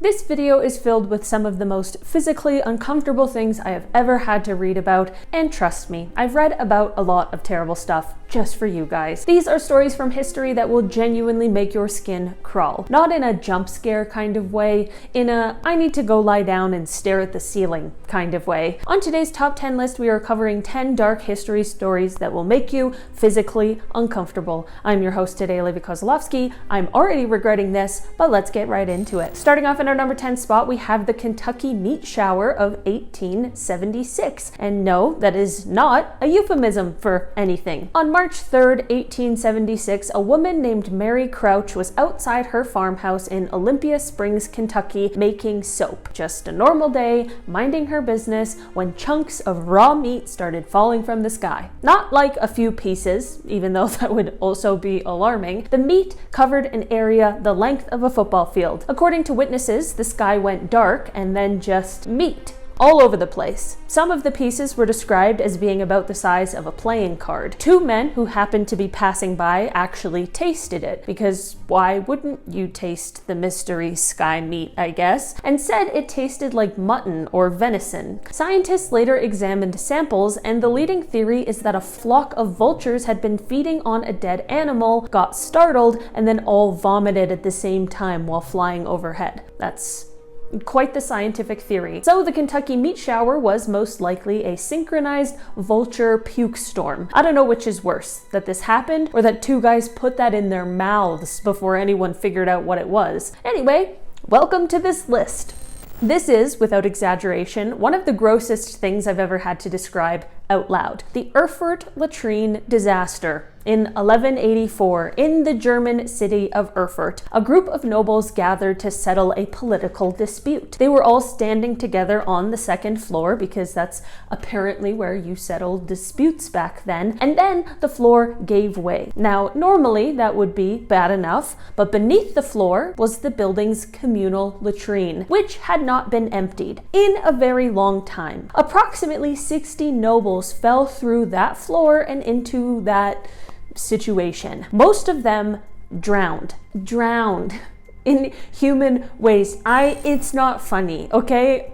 This video is filled with some of the most physically uncomfortable things I have ever had to read about, and trust me, I've read about a lot of terrible stuff just for you guys. These are stories from history that will genuinely make your skin crawl. Not in a jump scare kind of way, in a I need to go lie down and stare at the ceiling kind of way. On today's top 10 list, we are covering 10 dark history stories that will make you physically uncomfortable. I'm your host today, Olivia Kozlowski. I'm already regretting this, but let's get right into it. Starting off in our number 10 spot, we have the Kentucky meat shower of 1876. And no, that is not a euphemism for anything. On March 3rd, 1876, a woman named Mary Crouch was outside her farmhouse in Olympia Springs, Kentucky, making soap. Just a normal day, minding her business, when chunks of raw meat started falling from the sky. Not like a few pieces, even though that would also be alarming. The meat covered an area the length of a football field. According to witnesses, the sky went dark and then just meat all over the place. Some of the pieces were described as being about the size of a playing card. Two men who happened to be passing by actually tasted it, because why wouldn't you taste the mystery sky meat, I guess, and said it tasted like mutton or venison. Scientists later examined samples, and the leading theory is that a flock of vultures had been feeding on a dead animal, got startled, and then all vomited at the same time while flying overhead. That's quite the scientific theory. So the Kentucky meat shower was most likely a synchronized vulture puke storm. I don't know which is worse, that this happened or that two guys put that in their mouths before anyone figured out what it was. Anyway, welcome to this list. This is, without exaggeration, one of the grossest things I've ever had to describe out loud. The Erfurt latrine disaster. In 1184, in the German city of Erfurt, a group of nobles gathered to settle a political dispute. They were all standing together on the second floor, because that's apparently where you settled disputes back then, and then the floor gave way. Now, normally that would be bad enough, but beneath the floor was the building's communal latrine, which had not been emptied in a very long time. Approximately 60 nobles fell through that floor and into that situation. Most of them drowned in human waste. It's not funny, okay?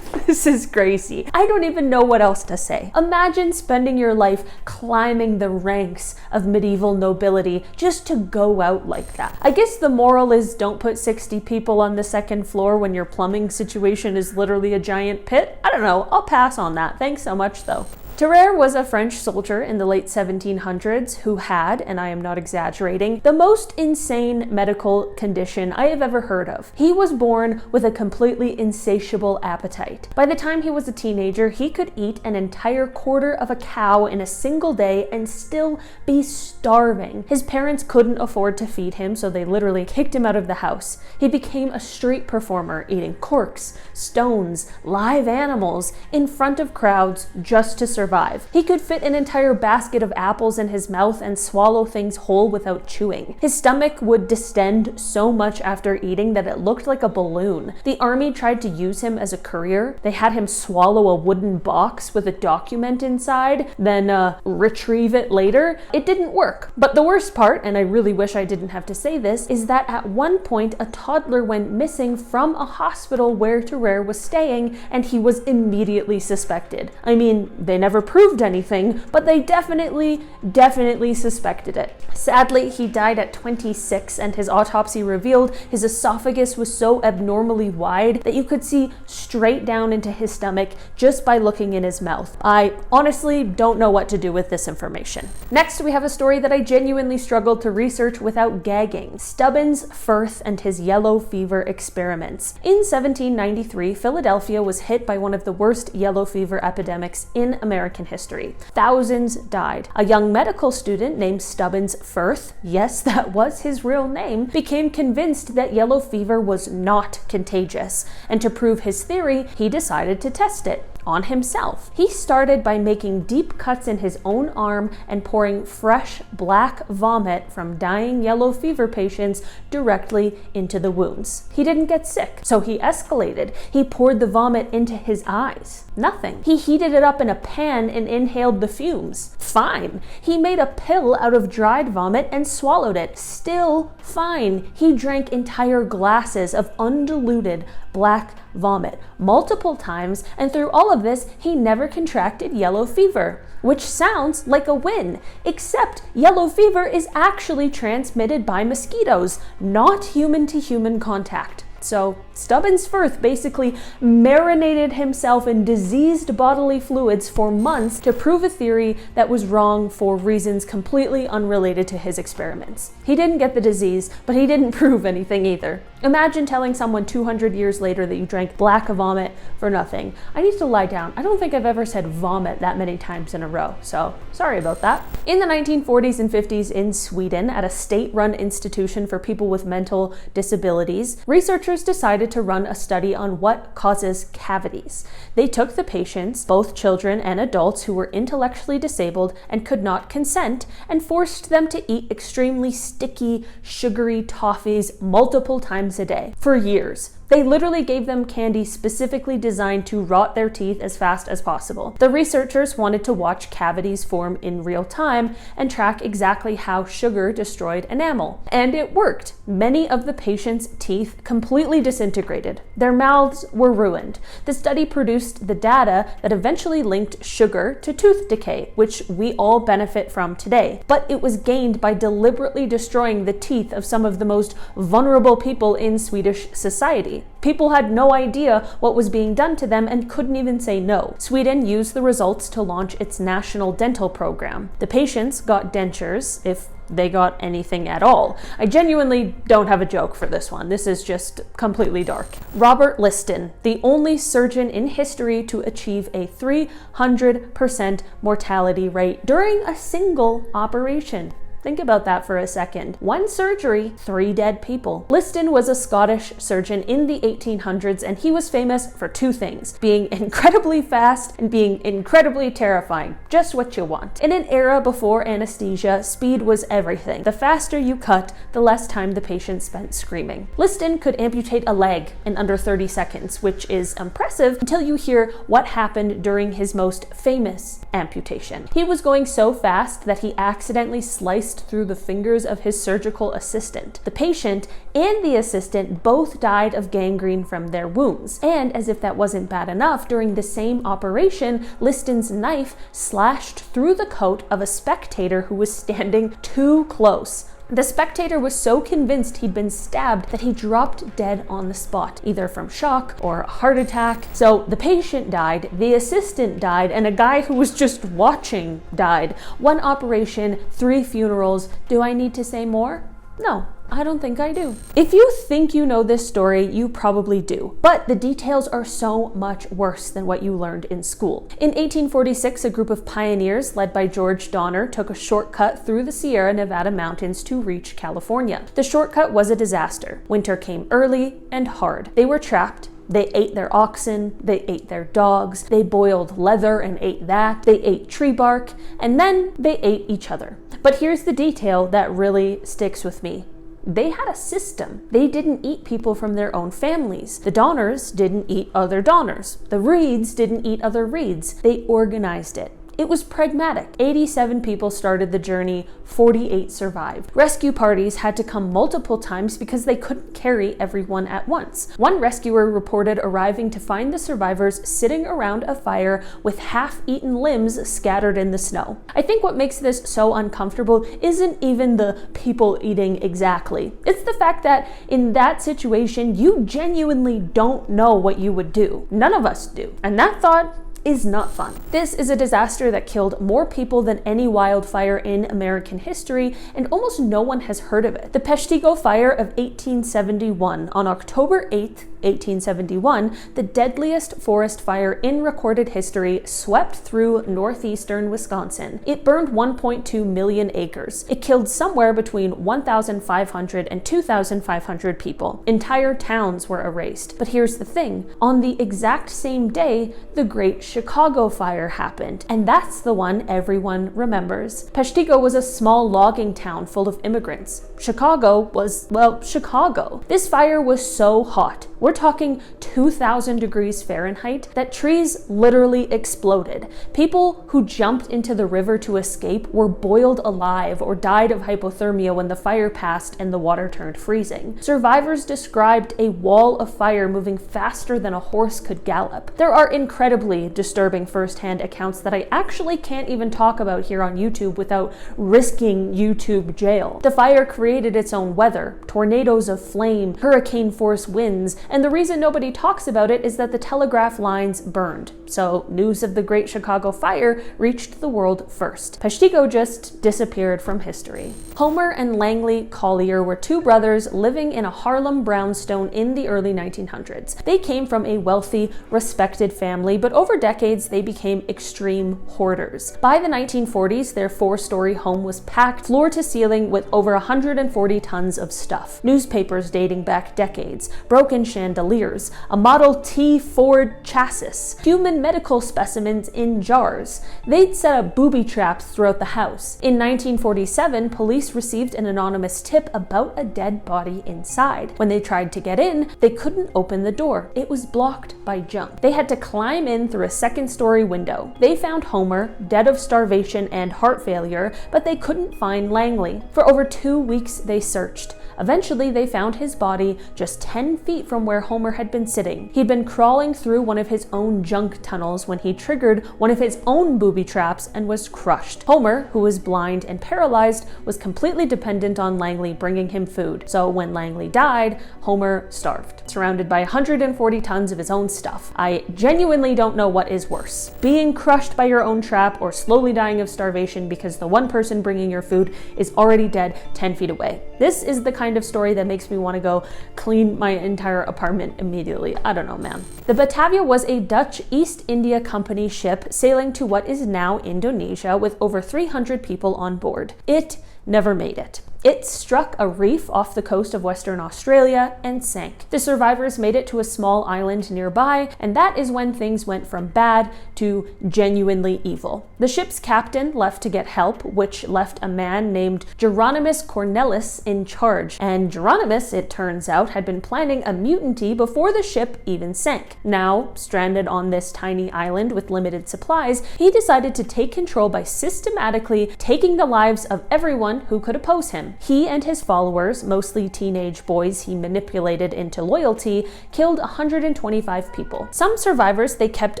This is crazy. I don't even know what else to say. Imagine spending your life climbing the ranks of medieval nobility just to go out like that. I guess the moral is don't put 60 people on the second floor when your plumbing situation is literally a giant pit. I don't know. I'll pass on that. Thanks so much though. Tarrare was a French soldier in the late 1700s who had, and I am not exaggerating, the most insane medical condition I have ever heard of. He was born with a completely insatiable appetite. By the time he was a teenager, he could eat an entire quarter of a cow in a single day and still be starving. His parents couldn't afford to feed him, so they literally kicked him out of the house. He became a street performer, eating corks, stones, live animals in front of crowds just to survive. He could fit an entire basket of apples in his mouth and swallow things whole without chewing. His stomach would distend so much after eating that it looked like a balloon. The army tried to use him as a courier. They had him swallow a wooden box with a document inside, then retrieve it later. It didn't work. But the worst part, and I really wish I didn't have to say this, is that at one point a toddler went missing from a hospital where Tarrare was staying, and he was immediately suspected. I mean, they never proved anything, but they definitely suspected it. Sadly, he died at 26, and his autopsy revealed his esophagus was so abnormally wide that you could see straight down into his stomach just by looking in his mouth. I honestly don't know what to do with this information. Next, we have a story that I genuinely struggled to research without gagging. Stubbins Ffirth and his yellow fever experiments. In 1793, Philadelphia was hit by one of the worst yellow fever epidemics in American history. Thousands died. A young medical student named Stubbins Ffirth, yes, that was his real name, became convinced that yellow fever was not contagious, and to prove his theory, he decided to test it on himself. He started by making deep cuts in his own arm and pouring fresh black vomit from dying yellow fever patients directly into the wounds. He didn't get sick, so he escalated. He poured the vomit into his eyes. Nothing. He heated it up in a pan again and inhaled the fumes. Fine. He made a pill out of dried vomit and swallowed it. Still fine. He drank entire glasses of undiluted black vomit multiple times, and through all of this, he never contracted yellow fever, which sounds like a win, except yellow fever is actually transmitted by mosquitoes, not human-to-human contact. So Stubbins Ffirth basically marinated himself in diseased bodily fluids for months to prove a theory that was wrong for reasons completely unrelated to his experiments. He didn't get the disease, but he didn't prove anything either. Imagine telling someone 200 years later that you drank black vomit for nothing. I need to lie down. I don't think I've ever said vomit that many times in a row, so sorry about that. In the 1940s and 50s in Sweden, at a state-run institution for people with mental disabilities, researchers decided to run a study on what causes cavities. They took the patients, both children and adults who were intellectually disabled and could not consent, and forced them to eat extremely sticky, sugary toffees multiple times a day for years. They literally gave them candy specifically designed to rot their teeth as fast as possible. The researchers wanted to watch cavities form in real time and track exactly how sugar destroyed enamel. And it worked. Many of the patients' teeth completely disintegrated. Their mouths were ruined. The study produced the data that eventually linked sugar to tooth decay, which we all benefit from today. But it was gained by deliberately destroying the teeth of some of the most vulnerable people in Swedish society. People had no idea what was being done to them and couldn't even say no. Sweden used the results to launch its national dental program. The patients got dentures, if they got anything at all. I genuinely don't have a joke for this one. This is just completely dark. Robert Liston, the only surgeon in history to achieve a 300% mortality rate during a single operation. Think about that for a second. One surgery, 3 dead people. Liston was a Scottish surgeon in the 1800s, and he was famous for 2 things: being incredibly fast and being incredibly terrifying. Just what you want. In an era before anesthesia, speed was everything. The faster you cut, the less time the patient spent screaming. Liston could amputate a leg in under 30 seconds, which is impressive until you hear what happened during his most famous amputation. He was going so fast that he accidentally sliced through the fingers of his surgical assistant. The patient and the assistant both died of gangrene from their wounds. And as if that wasn't bad enough, during the same operation, Liston's knife slashed through the coat of a spectator who was standing too close. The spectator was so convinced he'd been stabbed that he dropped dead on the spot, either from shock or a heart attack. So the patient died, the assistant died, and a guy who was just watching died. 1 operation, 3 funerals. Do I need to say more? No. I don't think I do. If you think you know this story, you probably do, but the details are so much worse than what you learned in school. In 1846, a group of pioneers led by George Donner took a shortcut through the Sierra Nevada mountains to reach California. The shortcut was a disaster. Winter came early and hard. They were trapped. They ate their oxen, they ate their dogs, they boiled leather and ate that, they ate tree bark, and then they ate each other. But here's the detail that really sticks with me. They had a system. They didn't eat people from their own families. The Donners didn't eat other Donners. The Reeds didn't eat other Reeds. They organized it. It was pragmatic. 87 people started the journey, 48 survived. Rescue parties had to come multiple times because they couldn't carry everyone at once. One rescuer reported arriving to find the survivors sitting around a fire with half-eaten limbs scattered in the snow. I think what makes this so uncomfortable isn't even the people eating exactly. It's the fact that in that situation, you genuinely don't know what you would do. None of us do. And that thought is not fun. This is a disaster that killed more people than any wildfire in American history, and almost no one has heard of it. The Peshtigo Fire of 1871. On October 8th, 1871, the deadliest forest fire in recorded history swept through northeastern Wisconsin. It burned 1.2 million acres. It killed somewhere between 1,500 and 2,500 people. Entire towns were erased. But here's the thing. On the exact same day, the Great Shipwreck Chicago Fire happened, and that's the one everyone remembers. Peshtigo was a small logging town full of immigrants. Chicago was, well, Chicago. This fire was so hot, we're talking 2,000 degrees Fahrenheit, that trees literally exploded. People who jumped into the river to escape were boiled alive or died of hypothermia when the fire passed and the water turned freezing. Survivors described a wall of fire moving faster than a horse could gallop. There are incredibly disturbing first-hand accounts that I actually can't even talk about here on YouTube without risking YouTube jail. The fire created its own weather, tornadoes of flame, hurricane-force winds, and the reason nobody talks about it is that the telegraph lines burned. So news of the Great Chicago Fire reached the world first. Peshtigo just disappeared from history. Homer and Langley Collyer were two brothers living in a Harlem brownstone in the early 1900s. They came from a wealthy, respected family, but over decades they became extreme hoarders. By the 1940s, their 4-story home was packed floor to ceiling with over 140 tons of stuff. Newspapers dating back decades, broken chandeliers, a Model T Ford chassis, human medical specimens in jars. They'd set up booby traps throughout the house. In 1947, police received an anonymous tip about a dead body inside. When they tried to get in, they couldn't open the door. It was blocked by junk. They had to climb in through a 2nd-story window. They found Homer, dead of starvation and heart failure, but they couldn't find Langley. For over 2 weeks, they searched. Eventually, they found his body just 10 feet from where Homer had been sitting. He'd been crawling through one of his own junk tunnels when he triggered one of his own booby traps and was crushed. Homer, who was blind and paralyzed, was completely dependent on Langley bringing him food. So when Langley died, Homer starved, surrounded by 140 tons of his own stuff. I genuinely don't know what is worse, being crushed by your own trap or slowly dying of starvation because the one person bringing your food is already dead 10 feet away. This is the kind of story that makes me want to go clean my entire apartment immediately. I don't know, man. The Batavia was a Dutch East India Company ship sailing to what is now Indonesia with over 300 people on board. It never made it. It struck a reef off the coast of Western Australia and sank. The survivors made it to a small island nearby, and that is when things went from bad to genuinely evil. The ship's captain left to get help, which left a man named Geronimus Cornelis in charge. And Geronimus, it turns out, had been planning a mutiny before the ship even sank. Now, stranded on this tiny island with limited supplies, he decided to take control by systematically taking the lives of everyone who could oppose him. He and his followers, mostly teenage boys he manipulated into loyalty, killed 125 people. Some survivors they kept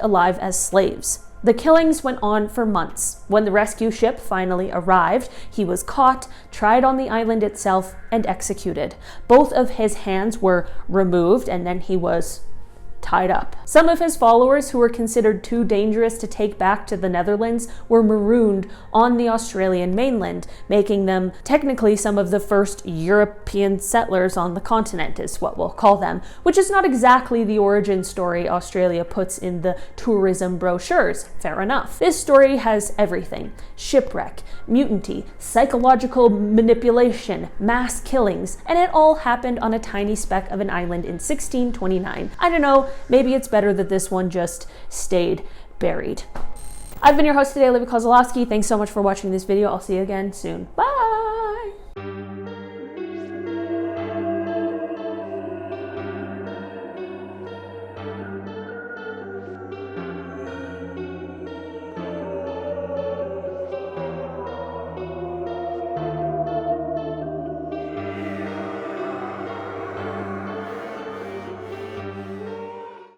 alive as slaves. The killings went on for months. When the rescue ship finally arrived, he was caught, tried on the island itself, and executed. Both of his hands were removed, and then he was tied up. Some of his followers, who were considered too dangerous to take back to the Netherlands, were marooned on the Australian mainland, making them technically some of the first European settlers on the continent, is what we'll call them, which is not exactly the origin story Australia puts in the tourism brochures. Fair enough. This story has everything: shipwreck, mutiny, psychological manipulation, mass killings, and it all happened on a tiny speck of an island in 1629. I don't know, maybe it's better that this one just stayed buried. I've been your host today, Olivia Kozlowski. Thanks so much for watching this video. I'll see you again soon. Bye!